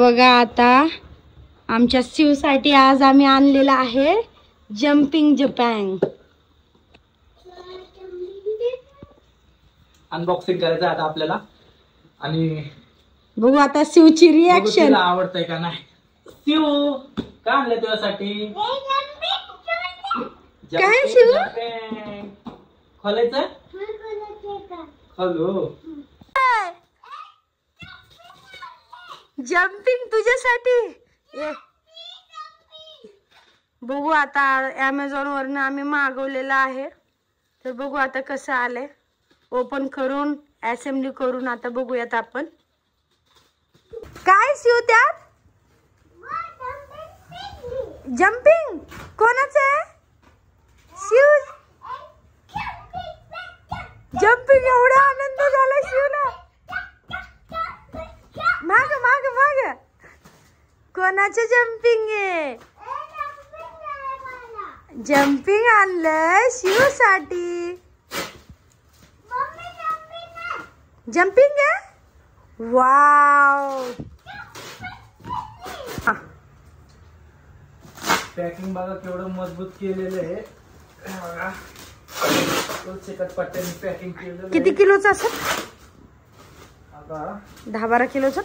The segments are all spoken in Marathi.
बघा आता आमच्या शिवसाठी आज आम्ही आणलेला आहे जम्पिंग जपँग. अनबॉक्सिंग करायचं आता आपल्याला आणि बघू आता शिवची रिॲक्शन. आवडतंय का नाही. शिव काय आणलं तुझ्यासाठी? काय शिव? खोलायचं हॅलो जम्पिंग तुझ्यासाठी. बघू आता ॲमेझॉन वरन आम्ही मागवलेलं आहे, तर बघू आता कसं आलंय. ओपन करून असेंबली करून आता बघूयात आपण काय शिव त्यात. जम्पिंग कोणाचं आहे? शिव जम्पिंग. एवढा आनंद झाला शिवला. माग माग माग कोणाचं जम्पिंग आहे? जम्पिंग आणलंय शिवसाठी. जम्पिंग आहे. वाव. पॅकिंग बघा केवढं मजबूत केलेलं आहे. बघा चिकटपट्ट्याने पॅकिंग केलेलं. किती किलोचं असेल? आता 10-12 किलोचं.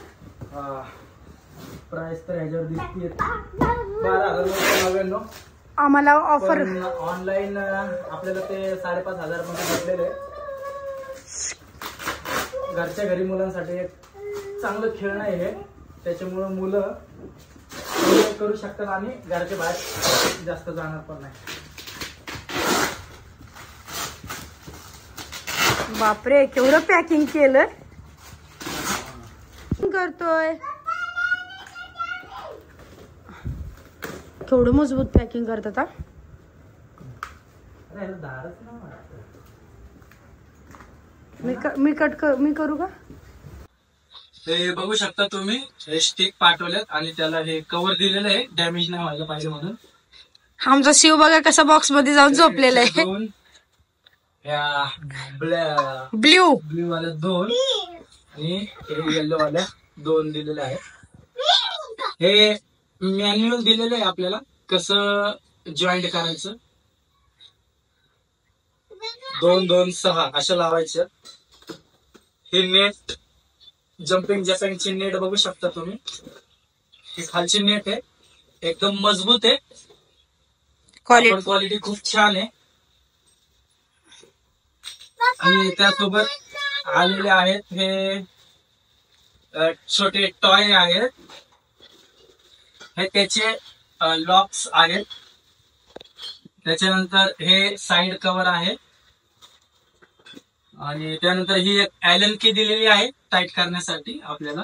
प्राइस तर ह्याच्यावर दिसते 12,999. आम्हाला ऑफर ऑनलाईन आपल्याला ते 5,500 मध्ये भेटलेले. घरच्या घरी मुलांसाठी एक चांगलं खेळणं आहे, त्याच्यामुळे मुलं करू शकतात आणि घराच्या बाहेर जास्त जाणार पण नाही. बापरे केवढं पॅकिंग केलं करतोय. केवढं मजबूत पॅकिंग करतात. मी करू का? हे बघू शकता तुम्ही, हे स्टिक पाठवलेत आणि त्याला हे कव्हर दिलेलं आहे, डॅमेज नाही व्हायला पाहिजे म्हणून. आमचा शिव बघा कसा बॉक्स मध्ये जाऊन झोपलेला आहे. ब्ल्यू वाल्या 2 आणि येल्लो वाल्या 2 दिलेले आहेत. हे मॅन्युअल दिलेलं आहे आपल्याला कसं जॉईंट करायचं. 2-2-6 असं लावायचं. हे नेट जम्पिंग जपँगची नेट बघू शकता तुम्ही. ही खालची नेट आहे, एकदम मजबूत आहे. क्वालिटी खूप छान आहे. आणि त्यासोबत आलेले आहेत हे छोटे टॉय आहेत. हे त्याचे लॉक्स आहेत. त्याच्यानंतर हे साइड कव्हर आहे आणि त्यानंतर ही एक ॲलन की दिलेली आहे टाईट करण्यासाठी आपल्याला.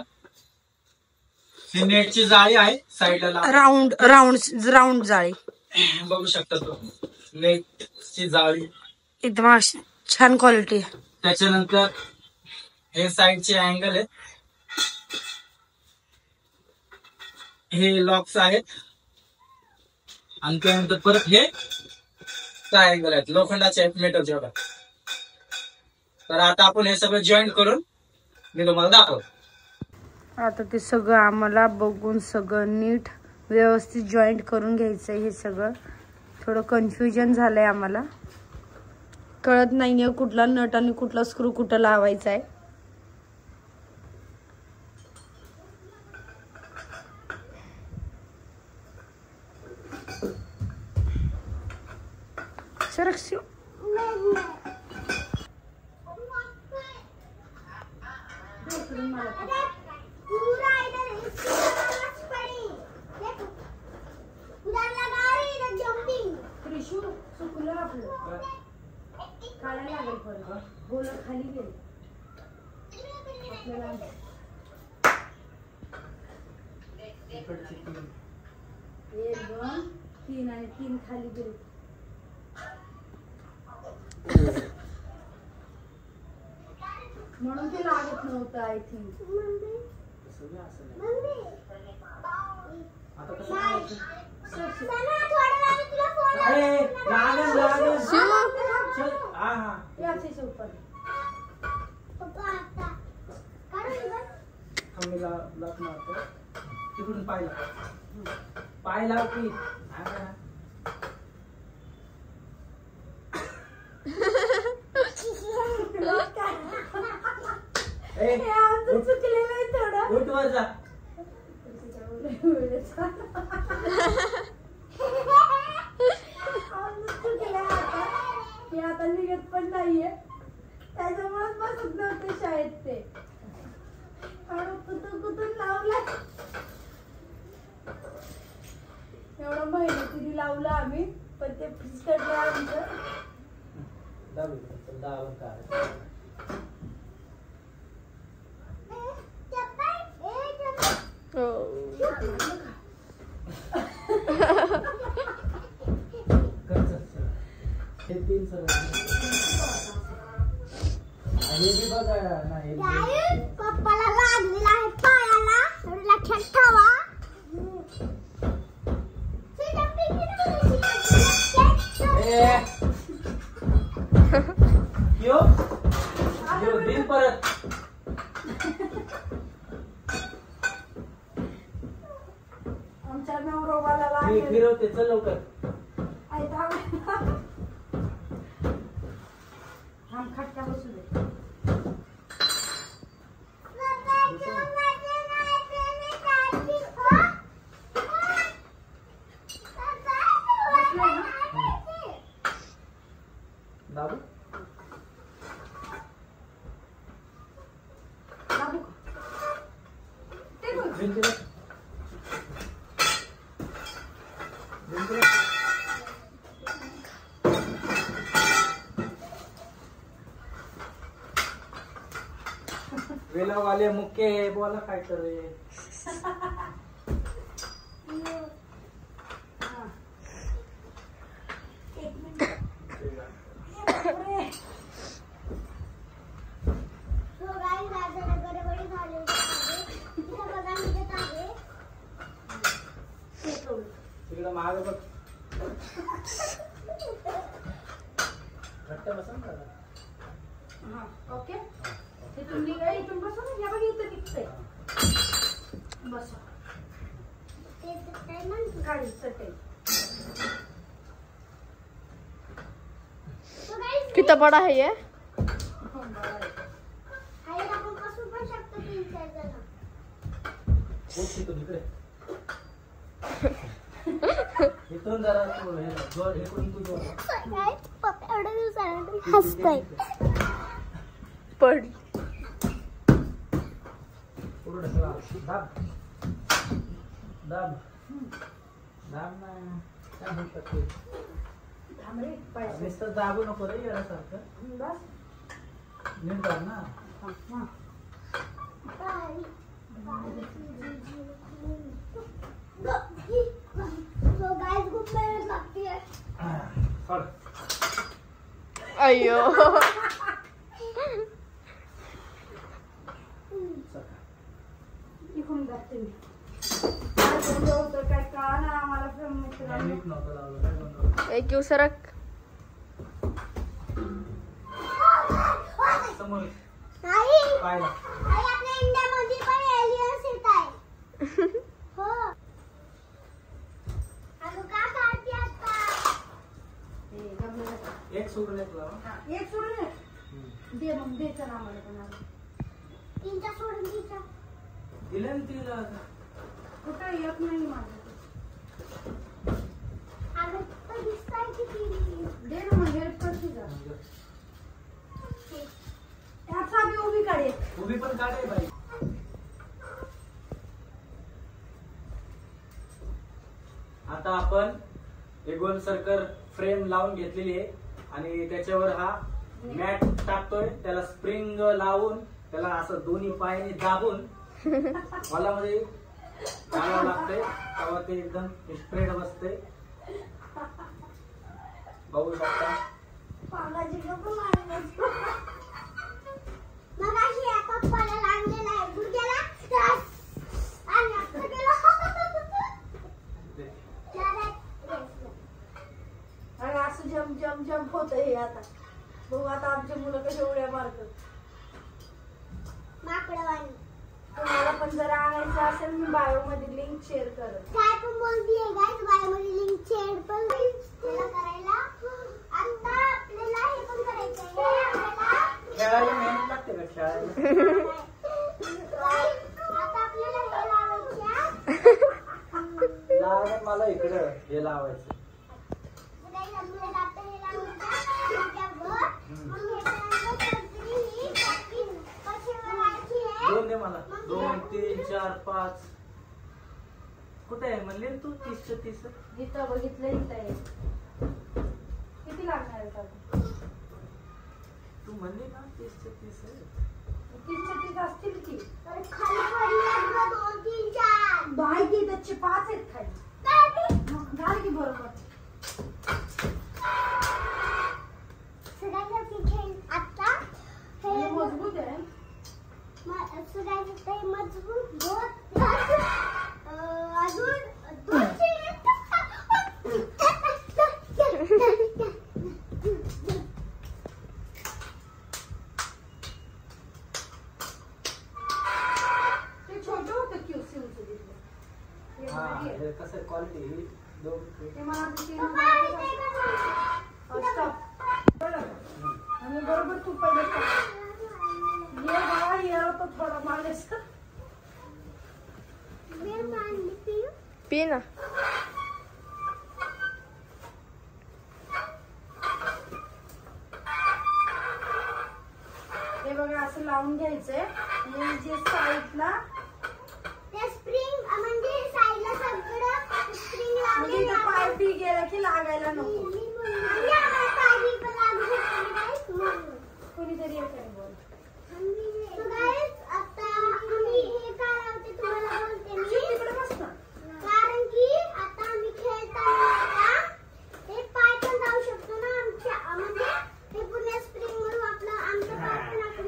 ही नेटची जाळी आहे साइडला, राऊंड जाळी बघू शकता तुम्ही. नेटची जाळी एकदम छान क्वालिटी. त्याच्यानंतर हे साइडचे अँगल आहेत, हे लॉक्स आहेत आणि त्यानंतर परत हे ट्रायंगल आहेत, लोखंडाचे आहेत, मेटलचे. बघा. तर आता आपण हे सगळं जॉईंट करून मी तुम्हाला दाखवतो. आता ते सगळं आम्हाला बघून सगळं नीट व्यवस्थित जॉईंट करून घ्यायचंय. हे सगळं थोडं कन्फ्युजन झालंय, आम्हाला कळत नाहीये कुठला नट आणि कुठला स्क्रू कुठं लावायचा आहे. खाली गेले 1 2 3 आणि 3 खाली गेले. म्हणून ते लागत नव्हतं. आय थिंक तिकडून पाय लाव की चुकलेलं आहे थोडं. उठ वर जा. ते आता निघत पण नाहीये, त्याच्यामुळेच बसत नव्हते शाळेत. ते कुठून लावला, एवढं मेहनतीने लावलं आम्ही, पण ते फिसकटलं आमचं. पप्पाला लागलेला आहे पायाला, लक्षात ठेवा. परत आमच्या नवरोबाला लागले. फिरवते चल लवकर. खटका बसू दे. बाबू वेला वाले मुक्के बोला काय करे. तिकडं माग बघ. घट्ट बसन का. ओके, तिथून निघा, इथून बसू ना. या बघ इथं निघतंय. बस गाडी चटेल. कितना बड़ा है ये? इथून जरा जोर इकडून तू जोर हसतय. पड पुढे ढकला. दाब दाब दाब ना. काय होत ते. थांब रे, पाय नुसतं दाबू नको रे यासारखं. बस नीट दाब ना. अयो इकडून जाते मी. काय होतं काय का ना आम्हाला मित्रांनो. नीट नव्हतं लावलं काय. एक क्यों सरक. समोर नाही पाय लाव. आपल्या इंडियामध्ये पण एलियन्स येत आहे. हो अगं का काढते आता. एक सोडून एक लाव. एक सोडून दे, मग द्यायचं ना आम्हाला पण. तीनचा सोडून द्यायचा. दिलं ना तिला. कुठं येत नाही माझं. अगं तर दिसताय किती. दे ना, मग हेल्प करते का. त्याचा बी उभी काढे. उभी पण काढे बाई. आता आपण एक गोल सर्कल फ्रेम लावून घेतलेली आहे आणि त्याच्यावर हा मॅट टाकतोय. त्याला स्प्रिंग लावून त्याला असं दोन्ही पायाने दाबून हॉलामध्ये घालावं लागतंय. तेव्हा ते एकदम स्ट्रेट बसते. बघू शकता. पांगाची नको मारण्याची. मग अशी या पप्पाला लागलेला आहे गुडघ्याला. आणि आता गेला. आणि असं जम जम जम होत हे. आता बघू आता आमची मुलं कशी उड्या मारतात. माकडवाणी. तुम्हाला पण पण जर आणायचं असेल मी बायो मध्ये लिंक शेअर करत. काय पण बोलतीये गाइस, बायोमध्ये लिंक शेअर पण त्याला करायला. आता आपल्याला हे पण करायचंय. आपल्याला खेळायला मेहनत लागते का खेळायला? आता आपल्याला हे लावायचे. लावायला मला इकडं हे लावायचं. गाइस आपल्याला आता हे लावायचं त्यावर. मग हे करायचं तरी ही बाकी कशी करायची आहे. 2 दे मला. 2 3 4 5. कुठे आहे म्हणले तू? 30 इथं बघितलं इथं आहे. किती लागणार आहे का? तू म्हणली ना 30 आहे. 30 असतील की. तर खाली पडले 2 3 4. माहिती त्याचे 5 आहेत खाली. मग झालं की बरोबर. सगळ्यांना पिठे आता हे मजबूत आहे. सगळ्यांना ते मजबूत होत अजून 2 ते छोटं होतं क्यूसी होतं तिथलं. हे हा भारी आहे. हे कसं क्वालिटी 2 ते मला आता 3 आणि बरोबर तू पहिले ये बाबा ये तो थोडा मागेस पी ना. हे बघा असं लावून घ्यायचंय. हे जे साईडला ते स्प्रिंग म्हणजे साईडला सगळं स्प्रिंग म्हणजे लावलेलं इथं पाय बी गेला की लागायला नको. म्हणजे आम्हाला पाणी पण लागू शकते गाइस म्हणून. कोणीतरी येतंय बोल. So guys, आता आम्ही हे काय लावते तुम्हाला बोलते मी. तिकडे बस ना. कारण की आता आम्ही खेळताना हे पाय पण जाऊ शकतो ना आमच्या म्हणजे हे पूर्ण स्प्रिंग म्हणून आपलं आमचं पाय पण आपण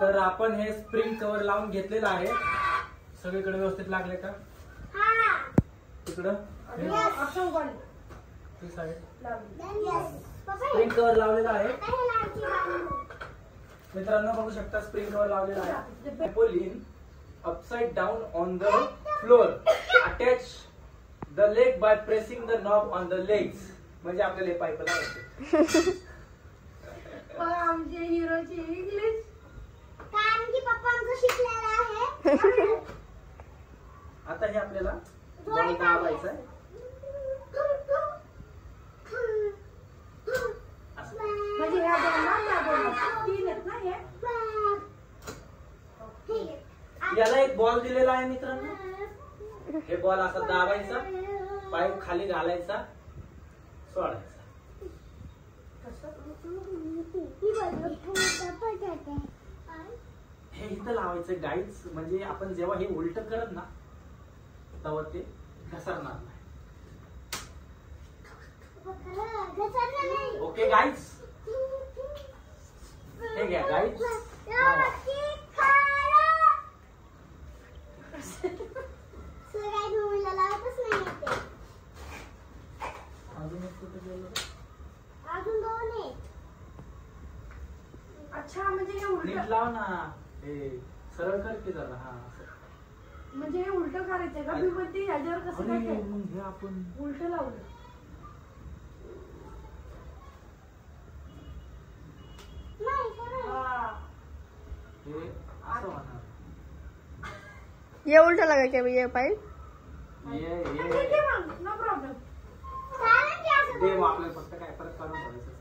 तर आपण हे स्प्रिंग कव्हर लावून घेतलेलं आहे. सगळीकडे व्यवस्थित लागले का? हा तिकडं असं उभारली. ती साईड लावली. यस पप्पा स्प्रिंग कव्हर लावलेलं आहे. आता हे लावायची बाजू. मित्रांनो बघू शकता स्प्रिंग कव्हर लावलेलं आहे. Trampoline upside down on the floor. Attach the leg by pressing the knob on the legs. म्हणजे आपल्याला हे पाईप लावायचे. आमचे हिरोची इंग्लिश. कारण की पप्पा आमचं शिकलेलं आहे. आता हे आपल्याला बॉल दाबायचा आहे. म्हणजे ह्या दोन त्या दोन 3 आहेत ना हे. याला एक बॉल दिलेला आहे मित्रांनो. हे बॉल असा दाबायचा, पाईप खाली घालायचा, सोडायचा. हे इथं लावायचं गाईच. म्हणजे आपण जेव्हा हे उलट करत ना तेव्हा ते घसरणार नाही. ओके गाईज, हे घ्या गाईज. अजून एक कुठे गेलं? अजून 2 आहेत. अच्छा म्हणजे हे नीट उलट लाव ना. हे सरळ कर की जरा. हा म्हणजे हे उलट करायचंय का? मी म्हणते ह्याच्यावर कसं काय आणि काय मग हे आपण उलट लावलं. नाही सरळ. हा. हे असं होणार. ये उलटा लगा क्या ये पाइप. ये ठीक आहे मग, नो प्रॉब्लेम. चालेल की असं दे मग आपल्याला फक्त काय परत काढून ठेवायचं.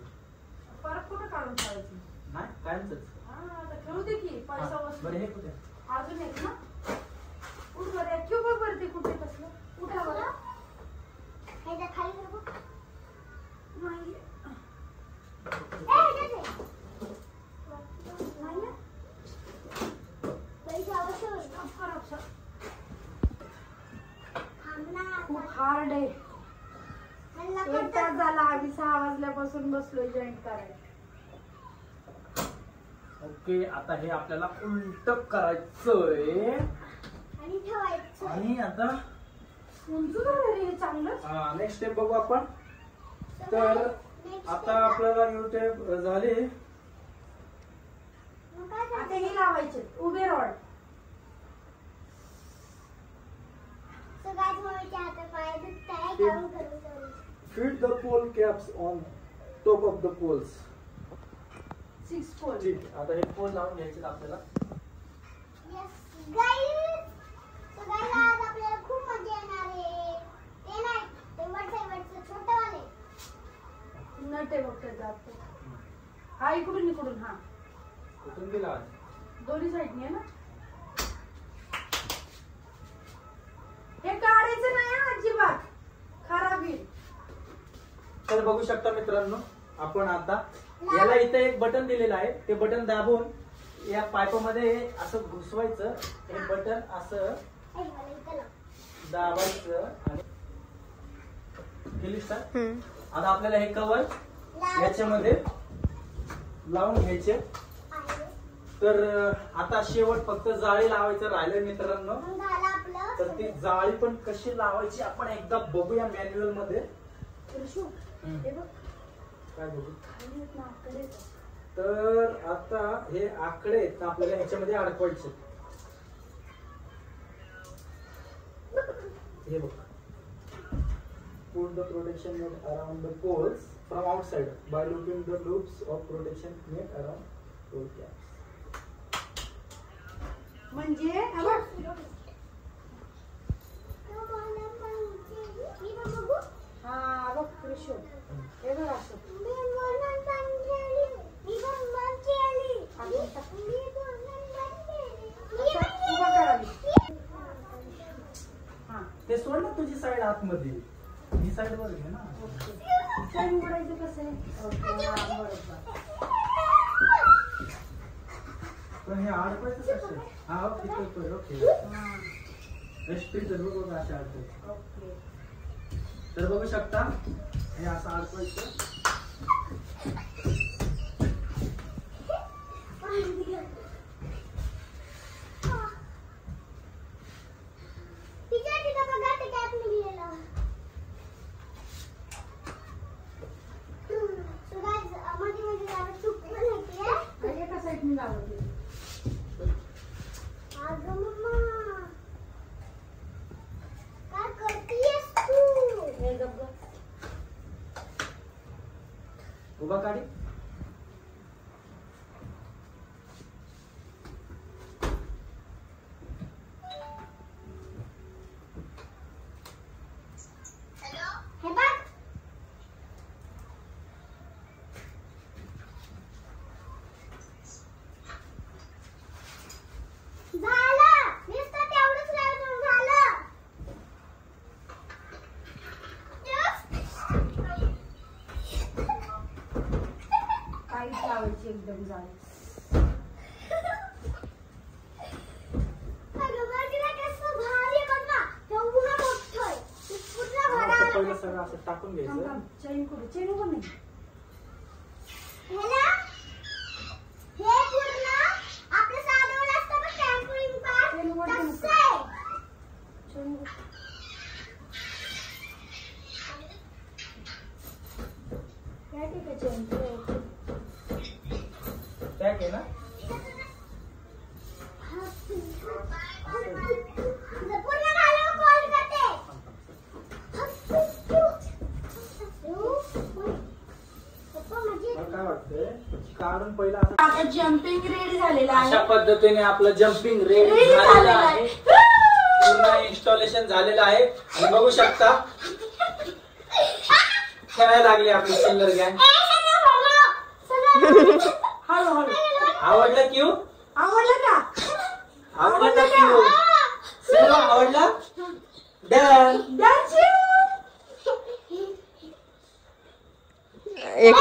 परत कुठं काढून ठेवायचं? नाही कायमच. हा आता खेळू दे की पैसा वसूल. बरं हे कुठे? अजून एक ना. उठ बरं. क्यू बघ बरं ते कुठे बसलं. उठा बरं. ह्याच्या खाली कर बघ. नाही. ह्याच्यात आहे. नाही ना? पैसे अवश्य होईल. थांब ना. खूप हार्ड आहे. हल्ला एक करतात. तास झाला आम्ही 6 वाजल्यापासून बसलोय जॉईन करायला. ओके आता हे आपल्याला उलट करायचंय. आणि ठेवायचं. आणि आता उंच झालं रे हे चांगलंच. नेक्स्ट स्टेप बघू आपण. तर आता आपल्याला युटेप झाले. मग काय आता हे लावायचे उभे rod. Fit the pole caps on top of the poles. 6 pole. ठीक आहे. आता हे पोल लावून घ्यायचे आपल्याला. Yes, guys. So guys, आज आपल्याला खूप मजा येणार आहे. ते नाही, ते वरचं छोटंवाले. नट आहे बघ त्याचा आता. हा इकडून इकडून हा. कुठून गेला आज? दोन्ही साईडनी आहे ना. हे काढायचं नाही हा अजिबात. खराब येईल. तर बघू शकता मित्रांनो, आपण आता याला इथे एक बटन दिलेलं आहे. ते बटन दाबून या पाईपामध्ये असं घुसवायचं. हे बटन असं दाबायचं आणि केलीस तर आता आपल्याला हे कवर याच्यामध्ये लावून घ्यायचे. तर आता शेवट फक्त जाळी लावायचं राहिलं मित्रांनो. झालं आपलं. तर ती जाळी पण कशी लावायची आपण एकदा बघूया मॅन्युअल मध्ये. हे बघ काय बघू? खाली आहेत ना, आकडे आहेत. तर आता हे आकडे आहेत ना आपल्याला ह्याच्यामध्ये अडकवायचे. हे बघ. Put the protection net around the poles from outside by looping the loops of protection net around pole caps. म्हणजे हा बघ. हा बघ कृष्ण. हे बघ असं. उभा करा मी. हा ते सोड ना तुझी साईड आतमध्ये. ही साईड वर घे ना. काय उघडायचं कसं आहे? ओके, हा, बरोबर. पण हे अडकवायचं कसं? हा ओके ओके. हा, स्पीड जर बघू अशा अडकवायचं. ओके. तर बघू शकता हे असं अडकवायचं. एका साईडनी लावते. हे गप्प. उभा काढी. हे बघ. झालं. नुसतं तेवढंच लावून झालं. काहीच लावायची एकदम जाळी. पहिलं सगळं असं टाकून घ्यायचं. चैन करू. चैन पण नाही. काय ठीक आहे चैन. टॅग आहे ना. काय वाटतंय काढून पहिला आता जम्पिंग रेडी झालेला आहे. अशा पद्धतीने आपलं जम्पिंग रेडी Ready झालेलं झालेलं आहे. आहे. पूर्ण इन्स्टॉलेशन झालेलं आहे. आणि बघू शकता खेळायला लागली आपली सिल्लर गँग. हळूहळू. आवडलं क्यू? आवडलं का? आवडलं का क्यू? सिल्लर आवडला? डन. That's you. एक